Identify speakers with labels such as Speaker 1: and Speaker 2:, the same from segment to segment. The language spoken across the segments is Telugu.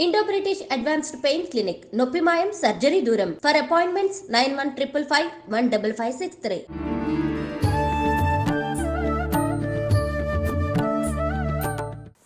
Speaker 1: Indo British advanced pain clinic నొప్పి మాయం సర్జరీ దూరం ఫర్ అపాయింట్మెంట్స్ 9155515563.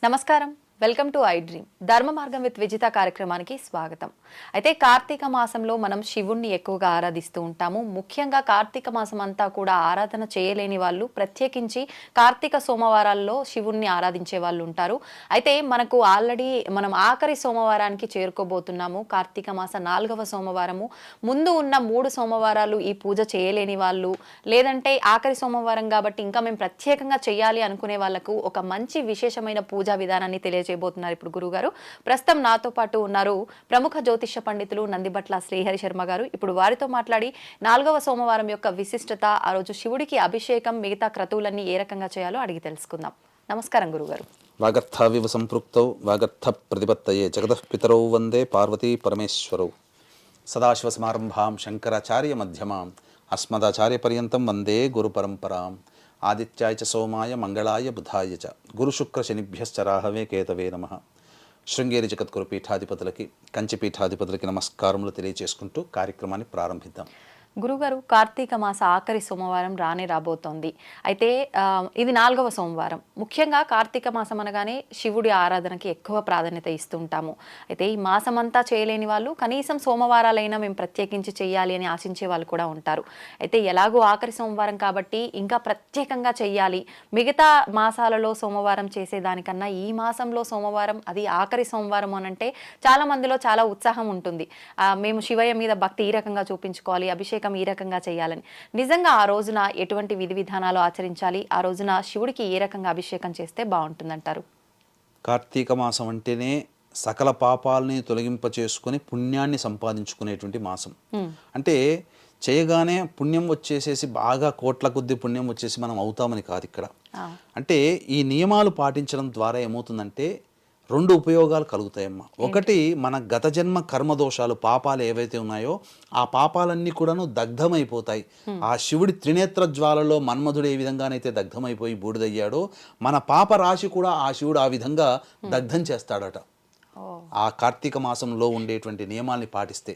Speaker 2: నమస్కారం, వెల్కమ్ టు ఐ డ్రీమ్. ధర్మ మార్గం విత్ విజిత కార్యక్రమానికి స్వాగతం. అయితే కార్తీక మాసంలో మనం శివుణ్ణి ఎక్కువగా ఆరాధిస్తూ ఉంటాము. ముఖ్యంగా కార్తీక మాసం అంతా కూడా ఆరాధన చేయలేని వాళ్ళు ప్రత్యేకించి కార్తీక సోమవారాల్లో శివుణ్ణి ఆరాధించే వాళ్ళు ఉంటారు. అయితే మనకు ఆల్రెడీ మనం ఆఖరి సోమవారానికి చేరుకోబోతున్నాము. కార్తీక మాస 4వ సోమవారము. ముందు ఉన్న 3 సోమవారాలు ఈ పూజ చేయలేని వాళ్ళు, లేదంటే ఆఖరి సోమవారం కాబట్టి ఇంకా మేము ప్రత్యేకంగా చేయాలి అనుకునే వాళ్ళకు ఒక మంచి విశేషమైన పూజా విధానాన్ని తెలియజేయబోతున్నారు ఇప్పుడు గురుగారు. ప్రస్తుతం నాతో పాటు ఉన్నారు ప్రముఖ జ్యోతిష పండితులు నందిబట్ల శ్రీహరి శర్మ గారు. ఇప్పుడు వారితో మాట్లాడి 4వ సోమవారం యొక్క విశిష్టత, ఆ రోజు శివుడికి అభిషేకం, మిగతా క్రతువులన్నీ ఏ రకంగా చేయాలో అడిగి తెలుసుకుందాం. నమస్కారం గురుగారు.
Speaker 3: వాగర్థావివ సంపృక్తౌ వాగర్థ ప్రతిపత్తయే జగతః పితరౌ వందే పార్వతీ పరమేశ్వరౌ. సదాశివ సమారంభాం శంకరాచార్య మధ్యమాం అస్మదాచార్య పర్యంతం వందే గురు పరంపరాం. ఆదిత్యాయ చ సోమాయ మంగళాయ బుధాయ చ గురుశుక్ర శనిభ్యశ్చ రాహవే కేతవే నమః. శృంగేరి జగద్గురు పీఠాధిపతులకి, కంచి పీఠాధిపతులకి నమస్కారములు తెలియజేసుకుంటూ కార్యక్రమాన్ని ప్రారంభిద్దాం.
Speaker 2: గురుగారు, కార్తీక మాస ఆఖరి సోమవారం రాబోతోంది. అయితే ఇది 4వ సోమవారం. ముఖ్యంగా కార్తీక మాసం అనగానే శివుడి ఆరాధనకి ఎక్కువ ప్రాధాన్యత ఇస్తుంటాము. అయితే ఈ మాసం అంతా చేయలేని వాళ్ళు కనీసం సోమవారాలైనా మేము ప్రత్యేకించి చేయాలి అని ఆశించే వాళ్ళు కూడా ఉంటారు. అయితే ఎలాగో ఆఖరి సోమవారం కాబట్టి ఇంకా ప్రత్యేకంగా చెయ్యాలి, మిగతా మాసాలలో సోమవారం చేసేదానికన్నా ఈ మాసంలో సోమవారం, అది ఆఖరి సోమవారం అనంటే చాలా మందిలో చాలా ఉత్సాహం ఉంటుంది. మేము శివయ్య మీద భక్తి ఈ రకంగా చూపించుకోవాలి, అభిషేకం ఈ రకంగా చేయాలని. నిజంగా ఆ రోజున ఎటువంటి విధి విధానాలు ఆచరించాలి, ఆ రోజున శివుడికి ఏ రకంగా అభిషేకం చేస్తే బాగుంటుందంటారు?
Speaker 3: కార్తీక మాసం అంటేనే సకల పాపాలని తొలగింప చేసుకుని పుణ్యాన్ని సంపాదించుకునేటువంటి మాసం. అంటే చేయగానే పుణ్యం వచ్చేసేసి బాగా కోట్ల కొద్ది పుణ్యం వచ్చేసి మనం అవుతామని కాదు ఇక్కడ. అంటే ఈ నియమాలు పాటించడం ద్వారా ఏమవుతుందంటే 2 ఉపయోగాలు కలుగుతాయమ్మా. ఒకటి, మన గత జన్మ కర్మదోషాలు, పాపాలు ఏవైతే ఉన్నాయో ఆ పాపాలన్నీ కూడాను దగ్ధమైపోతాయి. ఆ శివుడి త్రినేత్ర జ్వాలలో మన్మధుడు ఏ విధంగానైతే దగ్ధమైపోయి బూడిదయ్యాడో మన పాప రాశి కూడా ఆ శివుడు ఆ విధంగా దగ్ధం చేస్తాడట ఆ కార్తీక మాసంలో ఉండేటువంటి నియమాల్ని పాటిస్తే.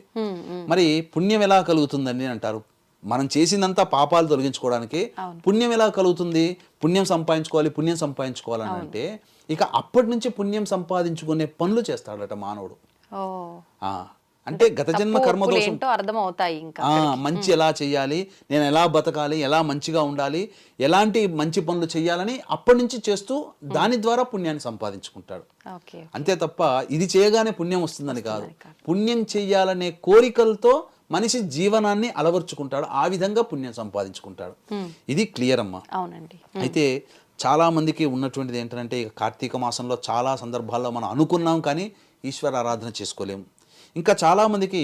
Speaker 3: మరి పుణ్యం ఎలా కలుగుతుందని అంటారు? మనం చేసిందంతా పాపాలు తొలగించుకోవడానికి. పుణ్యం ఎలా కలుగుతుంది? పుణ్యం సంపాదించుకోవాలని అంటే ఇక అప్పటి నుంచి పుణ్యం సంపాదించుకునే పనులు చేస్తాడట మానవుడు. అంటే గత జన్మ కర్మదోషం మంచి ఎలా చేయాలి, నేను ఎలా బతకాలి, ఎలా మంచిగా ఉండాలి, ఎలాంటి మంచి పనులు చేయాలని అప్పటి నుంచి చేస్తూ దాని ద్వారా పుణ్యాన్ని సంపాదించుకుంటాడు. అంతే తప్ప ఇది చేయగానే పుణ్యం వస్తుందని కాదు. పుణ్యం చెయ్యాలనే కోరికలతో మనిషి జీవనాన్ని అలవర్చుకుంటాడు, ఆ విధంగా పుణ్యం సంపాదించుకుంటాడు. ఇది క్లియర్ అమ్మా. అయితే చాలా మందికి ఉన్నటువంటిది ఏంటంటే ఇక కార్తీక మాసంలో చాలా సందర్భాల్లో మనం అనుకున్నాం కానీ ఈశ్వర ఆరాధన చేసుకోలేము. ఇంకా చాలామందికి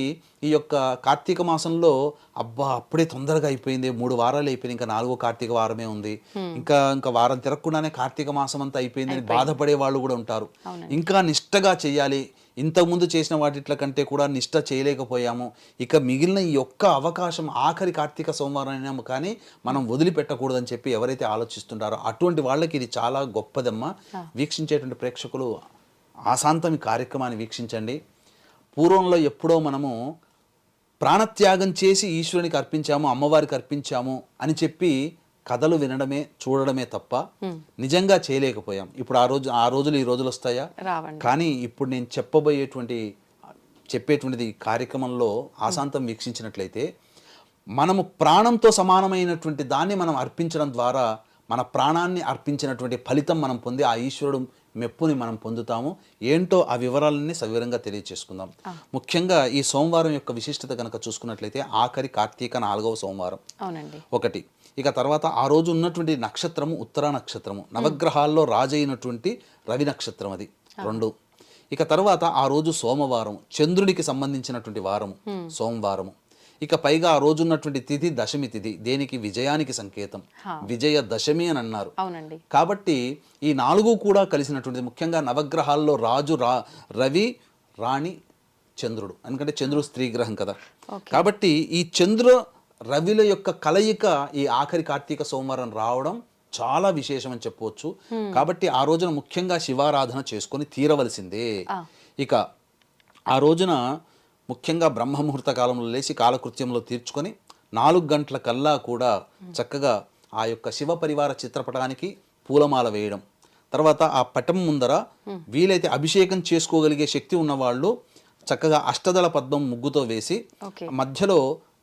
Speaker 3: ఈ యొక్క కార్తీక మాసంలో అప్పుడే తొందరగా అయిపోయింది, 3 వారాలు అయిపోయింది, ఇంకా 4వ కార్తీక వారమే ఉంది, ఇంకా వారం తిరగకుండానే కార్తీక మాసం అంతా అయిపోయిందని బాధపడే వాళ్ళు కూడా ఉంటారు. ఇంకా నిష్టగా చేయాలి, ఇంతకుముందు చేసిన వాటిట్ల కంటే కూడా నిష్ట చేయలేకపోయాము, ఇక మిగిలిన ఈ ఒక్క అవకాశం ఆఖరి కార్తీక సోమవారం అయినాము కానీ మనం వదిలిపెట్టకూడదని చెప్పి ఎవరైతే ఆలోచిస్తుంటారో అటువంటి వాళ్ళకి ఇది చాలా గొప్పదమ్మా. వీక్షించేటువంటి ప్రేక్షకులు ఆశాంతం ఈ కార్యక్రమాన్ని వీక్షించండి. పూర్వంలో ఎప్పుడో మనము ప్రాణత్యాగం చేసి ఈశ్వరునికి అర్పించాము, అమ్మవారికి అర్పించాము అని చెప్పి కథలు వినడమే, చూడడమే తప్ప నిజంగా చేయలేకపోయాం. ఇప్పుడు ఆ రోజులు ఈ రోజులు వస్తాయా? కానీ ఇప్పుడు నేను చెప్పేటువంటిది కార్యక్రమంలో ఆశాంతం వీక్షించినట్లయితే మనము ప్రాణంతో సమానమైనటువంటి దాన్ని మనం అర్పించడం ద్వారా మన ప్రాణాన్ని అర్పించినటువంటి ఫలితం మనం పొంది ఆ ఈశ్వరుడు మెప్పుని మనం పొందుతాము. ఏంటో ఆ వివరాలన్నీ సవివరంగా తెలియచేసుకుందాం. ముఖ్యంగా ఈ సోమవారం యొక్క విశిష్టత కనుక చూసుకున్నట్లయితే ఆఖరి కార్తీక 4వ సోమవారం ఒకటి. ఇక తర్వాత ఆ రోజు ఉన్నటువంటి నక్షత్రము ఉత్తరా నక్షత్రము, నవగ్రహాల్లో రాజైనటువంటి రవి నక్షత్రం, అది 2. ఇక తర్వాత ఆ రోజు సోమవారం, చంద్రుడికి సంబంధించినటువంటి వారము సోమవారము. ఇక పైగా ఆ రోజు ఉన్నటువంటి తిథి దశమి తిథి, దేనికి? విజయానికి సంకేతం, విజయ దశమి అని అన్నారు. కాబట్టి ఈ 4 కూడా కలిసినటువంటిది. ముఖ్యంగా నవగ్రహాల్లో రాజు రవి, రాణి చంద్రుడు, ఎందుకంటే చంద్రుడు స్త్రీ గ్రహం కదా. కాబట్టి ఈ రవిల యొక్క కలయిక ఈ ఆఖరి కార్తీక సోమవారం రావడం చాలా విశేషం అని చెప్పవచ్చు. కాబట్టి ఆ రోజున ముఖ్యంగా శివారాధన చేసుకొని తీరవలసిందే. ఇక ఆ రోజున ముఖ్యంగా బ్రహ్మముహూర్త కాలంలో లేచి కాలకృత్యంలో తీర్చుకొని 4 గంటల కల్లా కూడా చక్కగా ఆ యొక్క శివ పరివార చిత్రపటానికి పూలమాల వేయడం, తర్వాత ఆ పటం ముందర వీలైతే అభిషేకం చేసుకోగలిగే శక్తి ఉన్నవాళ్ళు చక్కగా అష్టదళ పద్మం ముగ్గుతో వేసి మధ్యలో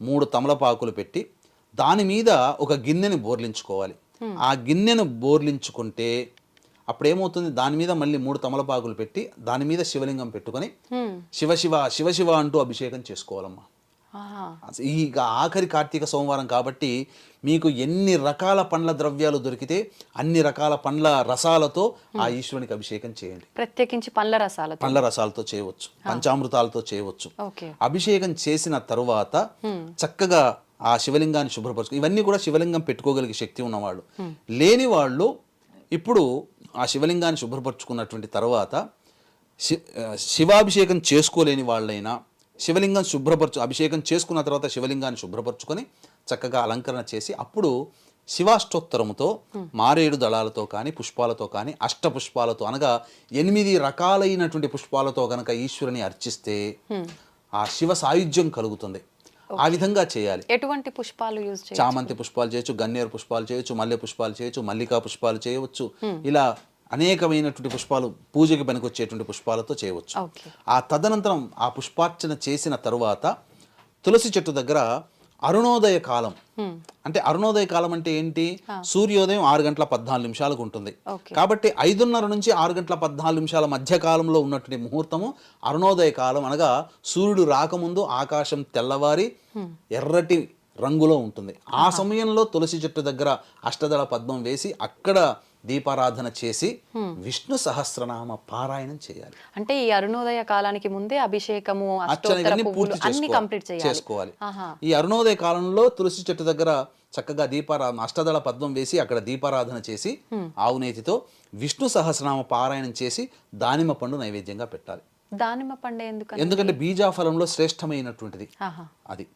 Speaker 3: 3 తమలపాకులు పెట్టి దాని మీద ఒక గిన్నెని బోర్లించుకోవాలి. ఆ గిన్నెను బోర్లించుకుంటే అప్పుడేమవుతుంది, దాని మీద మళ్ళీ 3 తమలపాకులు పెట్టి దాని మీద శివలింగం పెట్టుకొని శివ శివ శివ శివ అంటూ అభిషేకం చేసుకోవాలమ్మా. ఇక ఆఖరి కార్తీక సోమవారం కాబట్టి మీకు ఎన్ని రకాల పండ్ల ద్రవ్యాలు దొరికితే అన్ని రకాల పండ్ల రసాలతో ఆ ఈశ్వరునికి అభిషేకం చేయండి.
Speaker 2: ప్రత్యేకించి పండ్ల
Speaker 3: రసాలతో చేయవచ్చు, పంచామృతాలతో చేయవచ్చు. అభిషేకం చేసిన తరువాత చక్కగా ఆ శివలింగాన్ని శుభ్రపరచు. ఇవన్నీ కూడా శివలింగం పెట్టుకోగలిగే శక్తి ఉన్నవాళ్ళు. లేని వాళ్ళు ఇప్పుడు ఆ శివలింగాన్ని శుభ్రపరచుకున్నటువంటి తర్వాత శివాభిషేకం చేసుకోలేని వాళ్ళైనా శివలింగం అభిషేకం చేసుకున్న తర్వాత శివలింగాన్ని శుభ్రపరచుకొని చక్కగా అలంకరణ చేసి అప్పుడు శివాష్టోత్తరముతో మారేడు దళాలతో కానీ పుష్పాలతో కానీ అష్టపుష్పాలతో అనగా 8 రకాలైనటువంటి పుష్పాలతో కనుక ఈశ్వరుని అర్చిస్తే ఆ శివ సాయుధ్యం కలుగుతుంది. ఆ విధంగా చేయాలి.
Speaker 2: ఎటువంటి పుష్పాలు యూజ్ చేయొచ్చు?
Speaker 3: చామంతి పుష్పాలు చేయొచ్చు, గన్నేరు పుష్పాలు చేయొచ్చు, మల్లె పుష్పాలు చేయొచ్చు, మల్లికా పుష్పాలు చేయవచ్చు. ఇలా అనేకమైనటువంటి పుష్పాలు పూజకి పనికొచ్చేటువంటి పుష్పాలతో చేయవచ్చు. ఆ తదనంతరం ఆ పుష్పార్చన చేసిన తరువాత తులసి చెట్టు దగ్గర అరుణోదయ కాలం, అంటే అరుణోదయ కాలం అంటే ఏంటి, సూర్యోదయం 6:14 ఉంటుంది. కాబట్టి 5:30 నుంచి 6:14 మధ్య కాలంలో ఉన్నటువంటి ముహూర్తము అరుణోదయ కాలం. అనగా సూర్యుడు రాకముందు ఆకాశం తెల్లవారి ఎర్రటి రంగులో ఉంటుంది. ఆ సమయంలో తులసి చెట్టు దగ్గర అష్టదళ పద్మం వేసి అక్కడ దీపారాధన చేసి విష్ణు సహస్రనామ పారాయణం చేయాలి.
Speaker 2: అంటే ఈ అరుణోదయ కాలానికి ముందే అభిషేకము
Speaker 3: పూర్తి చేసుకోవాలి. ఈ అరుణోదయ కాలంలో తులసి చెట్టు దగ్గర చక్కగా అష్టదళ పద్మం వేసి అక్కడ దీపారాధన చేసి ఆవునేతితో విష్ణు సహస్రనామ పారాయణం చేసి దానిమ్మ పండు నైవేద్యంగా పెట్టాలి.
Speaker 2: దానిమ్మ పండు
Speaker 3: ఎందుకంటే బీజాఫలంలో శ్రేష్టమైనటువంటిది అది.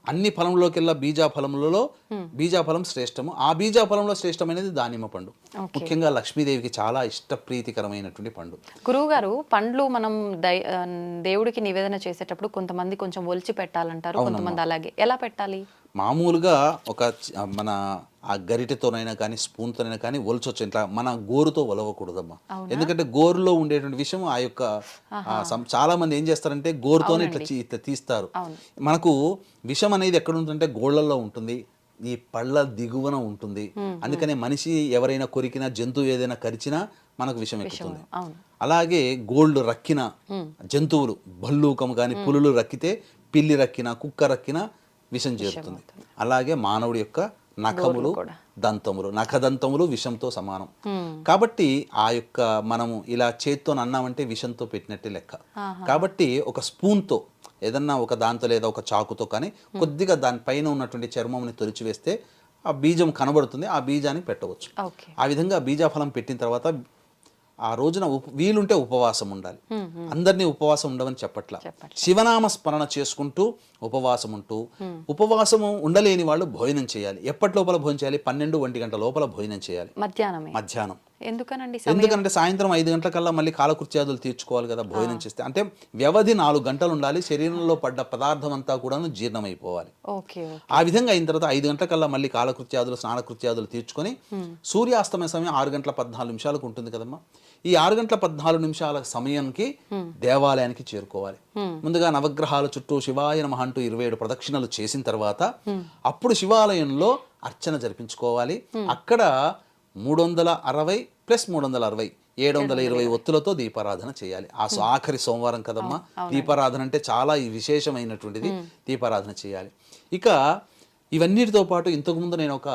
Speaker 3: అన్ని ఫలంలోకెల్లా బీజాఫలం శ్రేష్టము. ఆ బీజాఫలంలో శ్రేష్టమైనది దానిమ్మ పండు. ముఖ్యంగా లక్ష్మీదేవికి చాలా ఇష్టప్రీతికరమైనటువంటి పండు.
Speaker 2: గురువు గారు, పండ్లు మనం దేవుడికి నివేదన చేసేటప్పుడు కొంతమంది కొంచెం ఒలిచి పెట్టాలంటారు, కొంతమంది అలాగే ఎలా పెట్టాలి?
Speaker 3: మామూలుగా మన ఆ గరిటెతోనైనా కానీ స్పూన్తోనైనా కానీ ఒలచొచ్చు. ఇట్లా మన గోరుతో ఒలవకూడదమ్మా. ఎందుకంటే గోరులో ఉండేటువంటి విషయం ఆ యొక్క చాలా మంది ఏం చేస్తారంటే గోరుతోనే ఇట్లా తీస్తారు. మనకు విషం అనేది ఎక్కడ ఉంటుందంటే గోళ్లలో ఉంటుంది, ఈ పళ్ళ దిగువన ఉంటుంది. అందుకనే మనిషి ఎవరైనా కొరికినా, జంతువు ఏదైనా కరిచినా మనకు విషం ఎక్కుతుంది. అలాగే గోల్డ్ రక్కిన జంతువులు, భల్లూకము కానీ పులులు రక్కితే, పిల్లి రక్కిన, కుక్క రక్కిన విషం చేరుతుంది. అలాగే మానవుడి యొక్క నఖములు, దంతములు, నఖదంతములు విషంతో సమానం. కాబట్టి ఆ యొక్క మనము ఇలా చేత్తో అన్నామంటే విషంతో పెట్టినట్టే లెక్క. కాబట్టి ఒక స్పూన్తో ఏదన్నా ఒక దాంతో లేదా ఒక చాకుతో కానీ కొద్దిగా దానిపైన ఉన్నటువంటి చర్మంని తొలిచివేస్తే ఆ బీజం కనబడుతుంది. ఆ బీజాన్ని పెట్టవచ్చు. ఆ విధంగా బీజాఫలం పెట్టిన తర్వాత ఆ రోజున వీలుంటే ఉపవాసం ఉండాలి. అందరినీ ఉపవాసం ఉండవని చెప్పట్లా, శివనామ స్మరణ చేసుకుంటూ ఉపవాసం ఉంటూ, ఉపవాసము ఉండలేని వాళ్ళు భోజనం చేయాలి. ఎప్పటి లోపల భోజనం చేయాలి? 12-1 గంటల లోపల భోజనం చేయాలి. మధ్యాహ్నం. ఎందుకంటే సాయంత్రం 5 గంటలకల్లా మళ్ళీ కాలకృత్యాదులు తీర్చుకోవాలి కదా భోజనం చేస్తే. అంటే వ్యవధి 4 గంటలు ఉండాలి. శరీరంలో పడ్డ పదార్థం అంతా కూడా జీర్ణమైపోవాలి. ఆ విధంగా అయిన తర్వాత 5 గంటలకల్లా మళ్ళీ కాలకృత్యాదులు, స్నానకృత్యాదులు తీర్చుకొని సూర్యాస్తమయ సమయం 6:14 ఉంటుంది కదమ్మా. ఈ 6:14 సమయానికి దేవాలయానికి చేరుకోవాలి. ముందుగా నవగ్రహాల చుట్టూ శివాయ నమః అంటూ 27 ప్రదక్షిణలు చేసిన తర్వాత అప్పుడు శివాలయంలో అర్చన జరిపించుకోవాలి. అక్కడ 360 + 360 720 ఒత్తులతో దీపారాధన చేయాలి. ఆఖరి సోమవారం కదమ్మా. దీపారాధన అంటే చాలా విశేషమైనటువంటిది. దీపారాధన చేయాలి. ఇక ఇవన్నిటితో పాటు ఇంతకుముందు నేను ఒక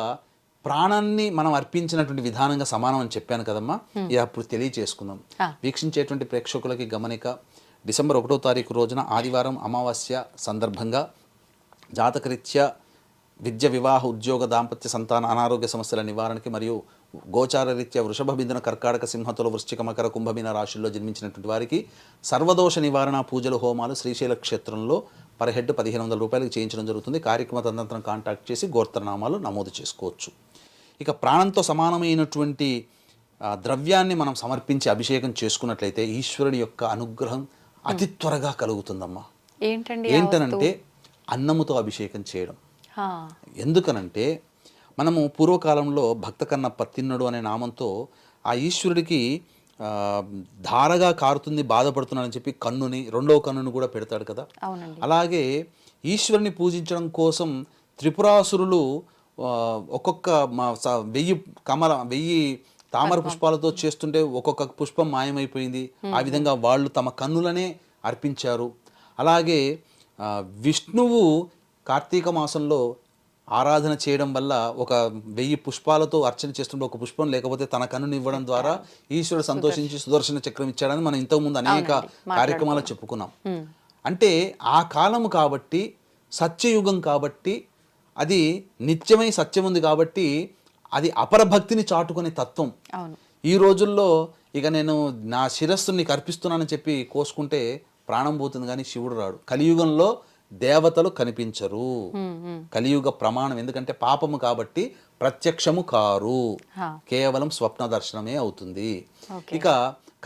Speaker 3: ప్రాణాన్ని మనం అర్పించినటువంటి విధానంగా సమానం అని చెప్పాను కదమ్మా. ఇది అప్పుడు తెలియచేసుకుందాం. వీక్షించేటువంటి ప్రేక్షకులకి గమనిక, డిసెంబర్ 1వ తారీఖు రోజున ఆదివారం అమావాస్య సందర్భంగా జాతకరీత్యా విద్య, వివాహ, ఉద్యోగ, దాంపత్య, సంతాన, అనారోగ్య సమస్యల నివారణకి మరియు గోచార రీత్యా వృషభ, మిథున, కర్కాటక, సింహతుల, వృశ్చిక, మకర, కుంభమీన రాశుల్లో జన్మించినటువంటి వారికి సర్వదోష నివారణ పూజలు, హోమాలు శ్రీశైల క్షేత్రంలో పర్ హెడ్ 1500 రూపాయలకు చేయించడం జరుగుతుంది. కార్యక్రమ తదనంతరం కాంటాక్ట్ చేసి గోత్రనామాలు నమోదు చేసుకోవచ్చు. ఇక ప్రాణంతో సమానమైనటువంటి ద్రవ్యాన్ని మనం సమర్పించి అభిషేకం చేసుకున్నట్లయితే ఈశ్వరుడి యొక్క అనుగ్రహం అతి త్వరగా కలుగుతుందమ్మా.
Speaker 2: ఏంటండి
Speaker 3: ఏంటనంటే అన్నముతో అభిషేకం చేయడం.
Speaker 2: హా,
Speaker 3: ఎందుకనంటే మనము పూర్వకాలంలో భక్త కన్నప్ప తిన్నడు అనే నామంతో ఆ ఈశ్వరుడికి ధారగా కారుతుంది బాధపడుతున్నాడని చెప్పి కన్నుని, రెండవ కన్నుని కూడా పెడతాడు కదా.
Speaker 2: అవునండి.
Speaker 3: అలాగే ఈశ్వరుని పూజించడం కోసం త్రిపురాసురులు ఒక్కొక్క 1000 తామర పుష్పాలతో చేస్తుంటే ఒక్కొక్క పుష్పం మాయమైపోయింది. ఆ విధంగా వాళ్ళు తమ కన్నులనే అర్పించారు. అలాగే విష్ణువు కార్తీక మాసంలో ఆరాధన చేయడం వల్ల 1000 పుష్పాలతో అర్చన చేస్తుంటే ఒక పుష్పం లేకపోతే తన కన్నుని ఇవ్వడం ద్వారా ఈశ్వరుడు సంతోషించి సుదర్శన చక్రం ఇచ్చాడని మనం ఇంతకుముందు అనేక కార్యక్రమాలు చెప్పుకున్నాం. అంటే ఆ కాలము కాబట్టి, సత్యయుగం కాబట్టి, అది నిత్యమై సత్యం ఉంది కాబట్టి అది అపరభక్తిని చాటుకునే తత్వం. ఈ రోజుల్లో ఇక నేను నా శిరస్సుని నీకు అర్పిస్తున్నానని చెప్పి కోసుకుంటే ప్రాణం పోతుంది, కానీ శివుడు రాడు. కలియుగంలో దేవతలు కనిపించరు. కలియుగ ప్రమాణం, ఎందుకంటే పాపము కాబట్టి ప్రత్యక్షము కారు, కేవలం స్వప్న దర్శనమే అవుతుంది. ఇక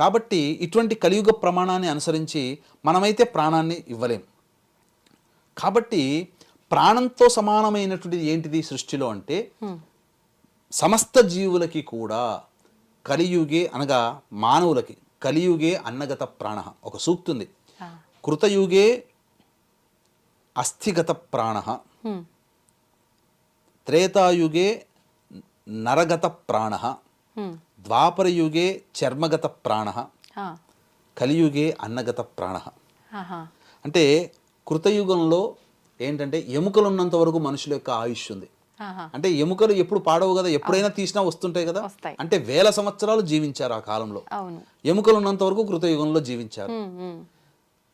Speaker 3: కాబట్టి ఇటువంటి కలియుగ ప్రమాణాన్ని అనుసరించి మనమైతే ప్రాణాన్ని ఇవ్వలేం. కాబట్టి ప్రాణంతో సమానమైనటువంటిది ఏంటిది సృష్టిలో అంటే సమస్త జీవులకి కూడా కలియుగే, అనగా మానవులకి కలియుగే అన్నగత ప్రాణ ఒక సూక్తి ఉంది. కృతయుగే అస్థిగత ప్రాణ, త్రేతాయుగే నరగత ప్రాణ, ద్వాపరయుగే చర్మగత ప్రాణ, కలియుగే అన్నగత ప్రాణ. అంటే కృతయుగంలో ఏంటంటే ఎముకలు ఉన్నంత వరకు మనుషుల యొక్క ఆయుష్ ఉంది. అంటే ఎముకలు ఎప్పుడు పాడవు కదా, ఎప్పుడైనా తీసినా వస్తుంటాయి కదా. అంటే 1000 సంవత్సరాలు జీవించారు ఆ కాలంలో. ఎముకలు ఉన్నంత వరకు కృతయుగంలో జీవించారు.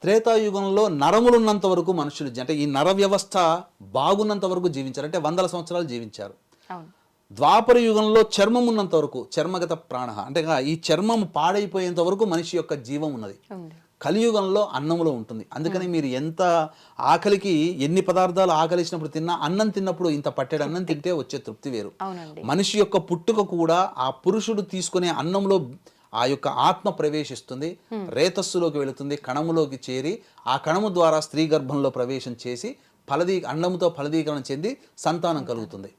Speaker 3: త్రేతాయుగంలో నరములు ఉన్నంత వరకు మనుషులు, అంటే ఈ నర వ్యవస్థ బాగున్నంత వరకు జీవించారు, అంటే 100 సంవత్సరాలు జీవించారు. ద్వాపర యుగంలో చర్మం ఉన్నంత వరకు చర్మగత ప్రాణ, అంటే ఈ చర్మం పాడైపోయేంత వరకు మనిషి యొక్క జీవం ఉన్నది. కలియుగంలో అన్నములో ఉంటుంది. అందుకని మీరు ఎంత ఆకలికి ఎన్ని పదార్థాలు ఆకలిసినప్పుడు తిన్నా, అన్నం తిన్నప్పుడు ఇంత పట్టెడు అన్నం తింటే వచ్చే తృప్తి వేరు. మనిషి యొక్క పుట్టుక కూడా ఆ పురుషుడు తీసుకునే అన్నంలో ఆ యొక్క ఆత్మ ప్రవేశిస్తుంది, రేతస్సులోకి వెళుతుంది, కణములోకి చేరి ఆ కణము ద్వారా స్త్రీ గర్భంలో ప్రవేశం చేసి అన్నముతో ఫలదీకరణ చెంది సంతానం కలుగుతుంది.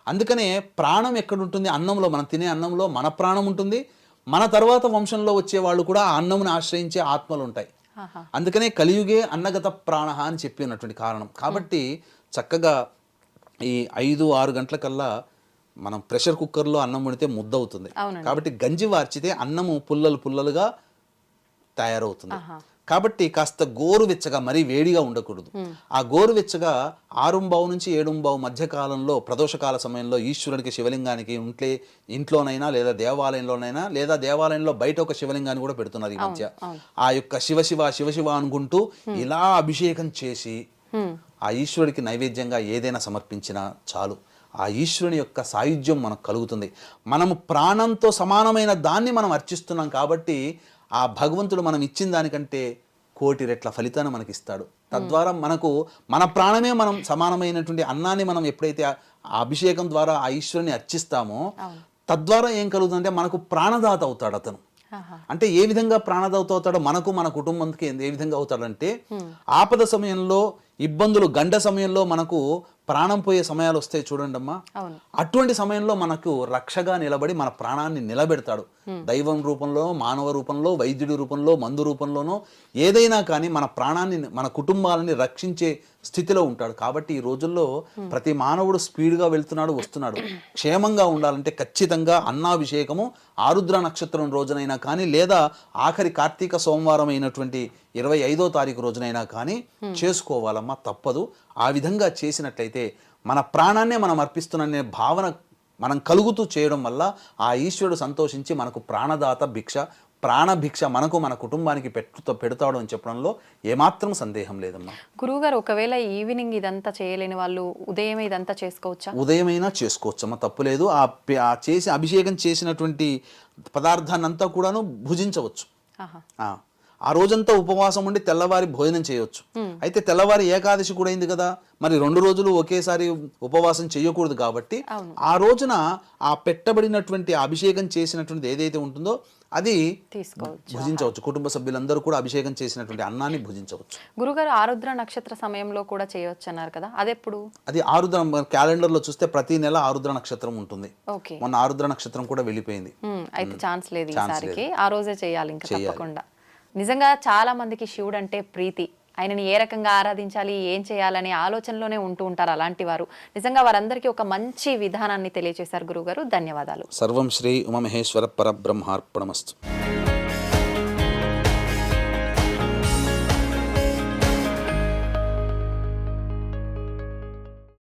Speaker 3: అందుకనే ప్రాణం ఎక్కడుంటుంది? అన్నంలో. మనం తినే అన్నంలో మన ప్రాణం ఉంటుంది. మన తర్వాత వంశంలో వచ్చే వాళ్ళు కూడా ఆ అన్నమును ఆశ్రయించే ఆత్మలు ఉంటాయి. అందుకనే కలియుగే అన్నగత ప్రాణ అని చెప్పి ఉన్నటువంటి కారణం. కాబట్టి చక్కగా ఈ 5-6 గంటలకల్లా మనం ప్రెషర్ కుక్కర్లో అన్నం వండితే ముద్ద అవుతుంది. కాబట్టి గంజి వార్చితే అన్నము పుల్లలు పుల్లలుగా తయారవుతుంది. కాబట్టి కాస్త గోరువెచ్చగా, మరీ వేడిగా ఉండకూడదు. ఆ గోరువెచ్చగా 6:15 నుంచి 7:15 మధ్య కాలంలో ప్రదోషకాల సమయంలో ఈశ్వరునికి శివలింగానికి ఇంట్లోనైనా లేదా దేవాలయంలోనైనా, లేదా దేవాలయంలో బయట ఒక శివలింగాన్ని కూడా పెడుతున్నారు ఈ మధ్య. ఆ యొక్క శివ అనుకుంటూ ఇలా అభిషేకం చేసి ఆ ఈశ్వరుడికి నైవేద్యంగా ఏదైనా సమర్పించినా చాలు. ఆ ఈశ్వరుని యొక్క సాయుధ్యం మనకు కలుగుతుంది. మనము ప్రాణంతో సమానమైన దాన్ని మనం అర్చిస్తున్నాం కాబట్టి ఆ భగవంతుడు మనం ఇచ్చిన దానికంటే 1,000,000 రెట్ల ఫలితాన్ని మనకి ఇస్తాడు. తద్వారా మనకు మన ప్రాణమే, మనం సమానమైనటువంటి అన్నాన్ని మనం ఎప్పుడైతే ఆ అభిషేకం ద్వారా ఆ ఈశ్వరుని అర్చిస్తామో, తద్వారా ఏం కలుగుతుందంటే మనకు ప్రాణదాత అవుతాడు అతను. అంటే ఏ విధంగా ప్రాణదాత అవుతాడో మనకు, మన కుటుంబానికి ఏ విధంగా అవుతాడంటే, ఆపద సమయంలో, ఇబ్బందులు, గండ సమయంలో మనకు ప్రాణం పోయే సమయాలు వస్తాయి చూడండి అమ్మా. అటువంటి సమయంలో మనకు రక్షగా నిలబడి మన ప్రాణాన్ని నిలబెడతాడు. దైవం రూపంలో, మానవ రూపంలో, వైద్యుడి రూపంలో, మందు రూపంలోనో ఏదైనా కానీ మన ప్రాణాన్ని, మన కుటుంబాలని రక్షించే స్థితిలో ఉంటాడు. కాబట్టి ఈ రోజుల్లో ప్రతి మానవుడు స్పీడ్గా వెళ్తున్నాడు, వస్తున్నాడు. క్షేమంగా ఉండాలంటే ఖచ్చితంగా అన్నాభిషేకము ఆరుద్ర నక్షత్రం రోజునైనా కానీ, లేదా ఆఖరి కార్తీక సోమవారం అయినటువంటి 25వ తారీఖు రోజునైనా కానీ చేసుకోవాలమ్మా, తప్పదు. ఆ విధంగా చేసినట్లయితే మన ప్రాణాన్నే మనం అర్పిస్తున్న భావన మనం కలుగుతూ చేయడం వల్ల ఆ ఈశ్వరుడు సంతోషించి మనకు ప్రాణదాత భిక్ష, ప్రాణభిక్ష మనకు, మన కుటుంబానికి పెడతాడు అని చెప్పడంలో ఏమాత్రం సందేహం లేదమ్మా.
Speaker 2: గురువుగారు, ఒకవేళ ఈవినింగ్ ఇదంతా చేయలేని వాళ్ళు ఉదయం ఇదంతా చేసుకోవచ్చా?
Speaker 3: ఉదయమైనా చేసుకోవచ్చమ్మా, తప్పులేదు. ఆ చేసి అభిషేకం చేసినటువంటి పదార్థాన్ని అంతా కూడాను భుజించవచ్చు. ఆ రోజంతా ఉపవాసం ఉండి తెల్లవారి భోజనం చేయొచ్చు. అయితే తెల్లవారి ఏకాదశి కూడా అయింది కదా, మరి 2 రోజులు ఒకేసారి ఉపవాసం చేయకూడదు కాబట్టి ఆ రోజున ఆ పెట్టబడినటువంటి అభిషేకం చేసినటువంటి ఏదైతే ఉంటుందో అది భుజించవచ్చు. కుటుంబ సభ్యులందరూ కూడా అభిషేకం చేసినటువంటి అన్నాన్ని భుజించవచ్చు.
Speaker 2: గురుగారు ఆరుద్ర నక్షత్ర సమయంలో కూడా చేయవచ్చు అన్నారు కదా, అదెప్పుడు?
Speaker 3: అది ఆరుద్ర క్యాలెండర్ లో చూస్తే ప్రతి నెల ఆరుద్ర నక్షత్రం ఉంటుంది.
Speaker 2: ఓకే,
Speaker 3: మొన్న ఆరుద్ర నక్షత్రం కూడా వెళ్ళిపోయింది.
Speaker 2: అయితే ఛాన్స్ లేదు ఈసారికి, ఆ రోజే చేయాలి ఇంకా తప్పకుండా. నిజంగా చాలా మందికి శివుడు అంటే ప్రీతి, ఆయనని ఏ రకంగా ఆరాధించాలి, ఏం చేయాలనే ఆలోచనలోనే ఉంటూ ఉంటారు అలాంటి వారు. నిజంగా వారందరికీ ఒక మంచి విధానాన్ని తెలియజేశారు గురుగారు. ధన్యవాదాలు.
Speaker 3: సర్వం శ్రీ ఉమామహేశ్వర పరబ్రహ్మార్పణమస్తు.